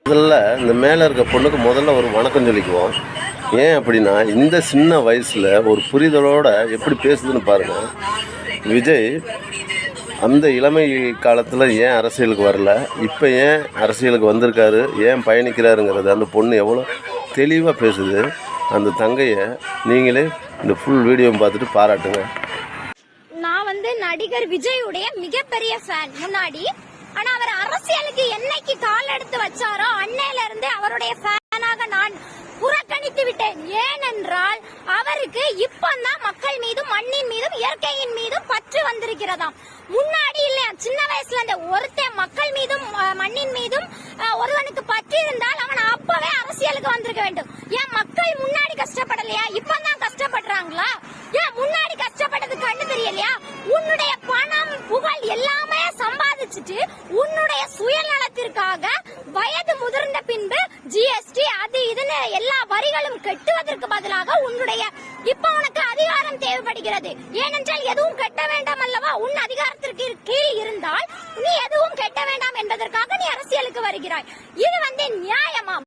முதல்ல இந்த மேலே இருக்க பொண்ணுக்கு முதல்ல ஒரு வணக்கம் சொல்லிக்குவோம். ஏன் அப்படின்னா, இந்த சின்ன வயசில் ஒரு புரிதலோடு எப்படி பேசுதுன்னு பாருங்கள். விஜய் அந்த இளமை காலத்தில் ஏன் அரசியலுக்கு வரல, இப்போ ஏன் அரசியலுக்கு வந்திருக்காரு, ஏன் பயணிக்கிறாருங்கிறது அந்த பொண்ணு எவ்வளோ தெளிவாக பேசுது. அந்த தங்கையை நீங்களே இந்த ஃபுல் வீடியோ பார்த்துட்டு பாராட்டுங்க. நான் நடிகர் விஜயுடைய மிகப்பெரிய ஃபேன் முன்னாடி. ஆனா அவர் அரசியலுக்கு என்னைக்கு கால் எடுத்து வச்சாரோ அன்னையில இருந்து அவருடைய ஃபேனாக நான் புறக்கணித்து விட்டேன். ஏனென்றால் அவருக்கு இப்பதான் மக்கள் மீதும் மண்ணின் மீதும் இயற்கையின் மீதும் பற்று வந்திருக்கிறதாம். முன்னாடி இல்லையா, சின்ன வயசுல இந்த ஒருத்தன் மக்கள் மீதும் மண்ணின் மீதும் ஒருவனுக்கு பற்று இருந்தால் அவன் அப்பவே அரசியலுக்கு வந்திருக்க வேண்டும். ஏன் மக்கள் முன்னாடி கஷ்டப்படலையா? இப்பதான் கஷ்டப்படுறாங்களா? ஏன் முன்னாடி கஷ்டப்பட்டது கண்ணு தெரியலையா? உன்னுடைய பணம் புகழ் எல்லாமே சம்பாதிச்சுட்டு உன்னுடைய சுயநலத்திற்காக வயது முதிர்ந்த பின்பு ஜிஎஸ்டி அது இதுன்னு எல்லா வரிகளும் கட்டுவதற்கு பதிலாக உன்னுடைய இப்ப உனக்கு அதிகாரம் தேவைப்படுகிறது. ஏனென்றால் எதுவும் கட்ட வேண்டாம் அல்லவா? உன் அதிகாரத்திற்கு கீழ் இருந்தால் நீ எதுவும் கட்ட வேண்டாம் என்பதற்காக நீ அரசியலுக்கு வருகிறாய். இது நியாயமா?